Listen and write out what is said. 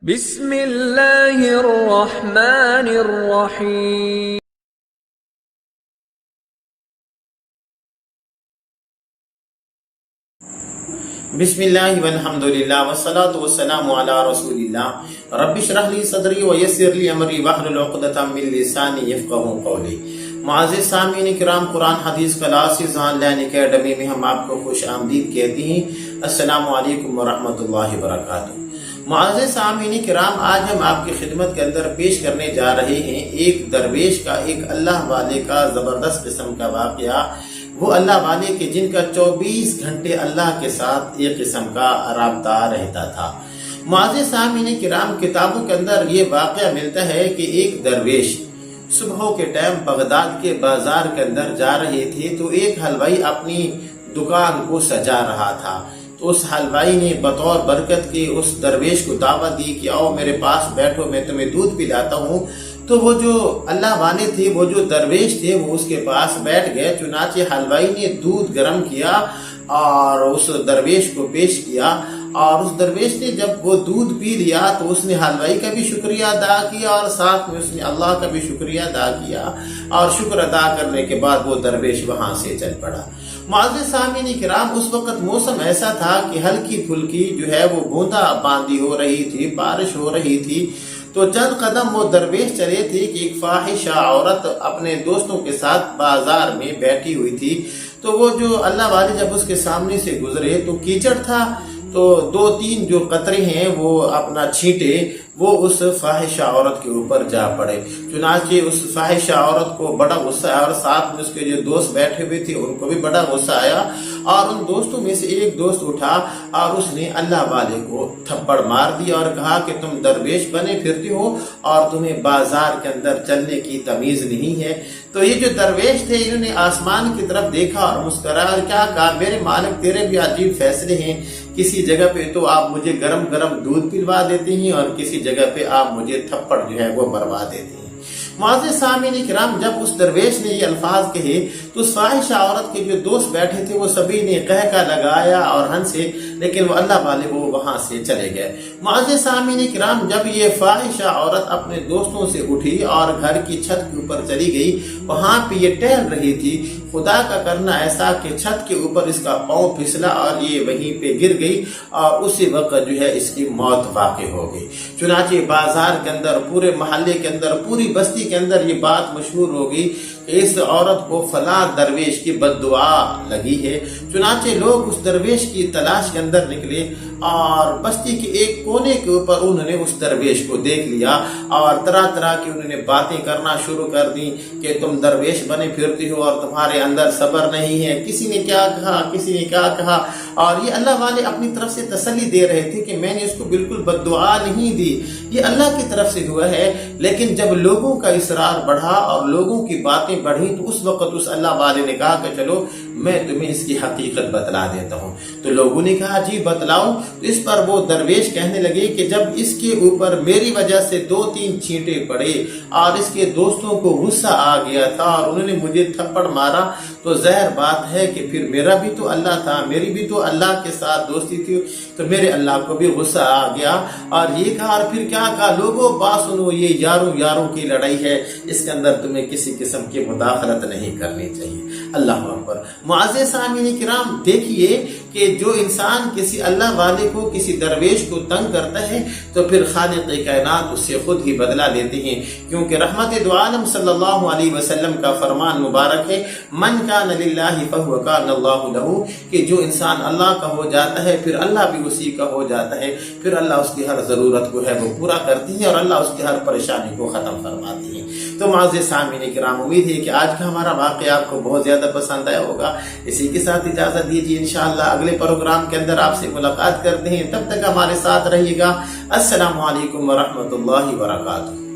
بسم اللہ الرحمن الرحیم. بسم اللہ والحمدللہ والصلاة والسلام علی رسول اللہ. رب اشرح لی صدری ویسر لی امری واحلل عقدۃ من لسانی یفقہوا قولی. معزز سامعین کرام، قرآن حدیث کلاسز آن لائن اکیڈمی میں ہم آپ کو خوش آمدید کہتے ہیں. السلام علیکم ورحمۃ اللہ وبرکاتہ. معزز سامعین کرام، آج ہم آپ کی خدمت کے اندر پیش کرنے جا رہے ہیں ایک درویش کا، ایک اللہ والے کا زبردست قسم کا واقعہ. وہ اللہ والے کے جن کا 24 گھنٹے اللہ کے ساتھ ایک قسم کا رابطہ رہتا تھا. معزز سامعین کرام، کتابوں کے اندر یہ واقعہ ملتا ہے کہ ایک درویش صبح کے ٹائم بغداد کے بازار کے اندر جا رہے تھے تو ایک حلوائی اپنی دکان کو سجا رہا تھا. تو اس حلوائی نے بطور برکت کے اس درویش کو دعوت دی کہ آؤ میرے پاس بیٹھو، میں تمہیں دودھ پلاتا ہوں. تو وہ جو اللہ والے تھے، وہ جو درویش تھے، وہ اس کے پاس بیٹھ گئے. چنانچہ حلوائی نے دودھ گرم کیا اور اس درویش کو پیش کیا، اور اس درویش نے جب وہ دودھ پی لیا تو اس نے حلوائی کا بھی شکریہ ادا کیا اور ساتھ میں اس نے اللہ کا بھی شکریہ ادا کیا، اور شکر ادا کرنے کے بعد وہ درویش وہاں سے چل پڑا. معزز سامعین کرام، اس وقت موسم ایسا تھا کہ ہلکی پھلکی جو ہے وہ بوندا باندی ہو رہی تھی، بارش ہو رہی تھی. تو چند قدم وہ درویش چلے تھے کہ ایک فاحشہ عورت اپنے دوستوں کے ساتھ بازار میں بیٹھی ہوئی تھی. تو وہ جو اللہ والے جب اس کے سامنے سے گزرے تو کیچڑ تھا، تو 2-3 جو قطرے ہیں وہ اپنا چھینٹے وہ اس فاحشہ عورت کے اوپر جا پڑے. چنانچہ اس فاحشہ عورت کو بڑا غصہ آیا، اور ساتھ میں اس کے جو دوست بیٹھے ہوئے تھے ان کو بھی بڑا غصہ آیا. اور ان دوستوں میں سے ایک دوست اٹھا اور اس نے اللہ والے کو تھپڑ مار دیا اور کہا کہ تم درویش بنے پھرتے ہو اور تمہیں بازار کے اندر چلنے کی تمیز نہیں ہے. تو یہ جو درویش تھے، انہوں نے آسمان کی طرف دیکھا اور مسکرایا اور کیا کہا، میرے مالک تیرے بھی عجیب فیصلے ہیں. کسی جگہ پہ تو آپ مجھے گرم گرم دودھ پلوا دیتے ہیں اور کسی جگہ پہ آپ مجھے تھپڑ جو ہے وہ مروا دیتے ہیں. معزز سامعین کرام، جب اس درویش نے یہ الفاظ کہے تو اس فاحشہ عورت کے جو دوست بیٹھے تھے وہ سبھی نے قہقہ لگایا اور ہنسے، لیکن وہ اللہ والے وہ وہاں سے چلے گئے. معزز سامعین کرام، جب یہ فاحشہ عورت اپنے دوستوں سے اٹھی اور گھر کی چھت کے اوپر چلی گئی، وہاں پہ یہ ٹہل رہی تھی. خدا کا کرنا ایسا کہ چھت کے اوپر اس کا پاؤں پھسلا اور یہ وہیں پہ گر گئی اور اسی وقت جو ہے اس کی موت واقع ہو گئی. چنانچہ بازار کے اندر، پورے محلے کے اندر، پوری بستی کے اندر یہ بات مشہور ہو گئی کہ اس عورت کو فلاں درویش کی بد دعا لگی ہے. چنانچہ لوگ اس درویش کی تلاش کے اندر نکلے اور بستی کے ایک کونے کے اوپر انہوں نے اس درویش کو دیکھ لیا اور طرح طرح کی انہوں نے باتیں کرنا شروع کر دی کہ تم درویش بنے پھرتے ہو اور تمہارے اندر صبر نہیں ہے. کسی نے کیا کہا، کسی نے کیا کہا، اور یہ اللہ والے اپنی طرف سے تسلی دے رہے تھے کہ میں نے اس کو بالکل بد دعا نہیں دی، یہ اللہ کی طرف سے ہوا ہے. لیکن جب لوگوں کا اصرار بڑھا اور لوگوں کی باتیں بڑھی تو اس وقت اس اللہ والے نے کہا کہ چلو میں تمہیں اس کی حقیقت بتلا دیتا ہوں. تو لوگوں نے کہا جی بتلاؤ. تو اس پر وہ درویش کہنے لگے کہ جب اس کے اوپر میری وجہ سے 2-3 چھینٹے پڑے اور اس کے دوستوں کو غصہ آ گیا تھا اور انہوں نے مجھے تھپڑ مارا، تو ظاہر بات ہے کہ پھر میرا بھی تو اللہ تھا، میری بھی تو اللہ کے ساتھ دوستی تھی، تو میرے اللہ کو بھی غصہ آ گیا. اور یہ کہا اور پھر کیا کہا، لوگوں بات سنو، یہ یاروں کی لڑائی ہے، اس کے اندر تمہیں کسی قسم کی مداخلت نہیں کرنی چاہیے. اللہ اکبر. معزز سامعین کرام، دیکھیے کہ جو انسان کسی اللہ والے کو، کسی درویش کو تنگ کرتا ہے تو پھر خالق کائنات اس سے خود ہی بدلہ لیتے ہیں. کیونکہ رحمت دو عالم صلی اللہ علیہ وسلم کا فرمان مبارک ہے، من کان للہ فہو کان اللہ لہ، کہ جو انسان اللہ کا ہو جاتا ہے پھر اللہ بھی اسی کا ہو جاتا ہے. پھر اللہ اس کی ہر ضرورت کو ہے وہ پورا کرتی ہے اور اللہ اس کی ہر پریشانی کو ختم فرماتی ہے. تو معزز سامعین کرام، امید ہے کہ آج کا ہمارا واقعہ آپ کو بہت زیادہ پسند آیا ہوگا. اسی کے ساتھ اجازت دیجیے، انشاءاللہ اگلے پروگرام کے اندر آپ سے ملاقات کرتے ہیں. تب تک ہمارے ساتھ رہیے گا. السلام علیکم ورحمۃ اللہ وبرکاتہ.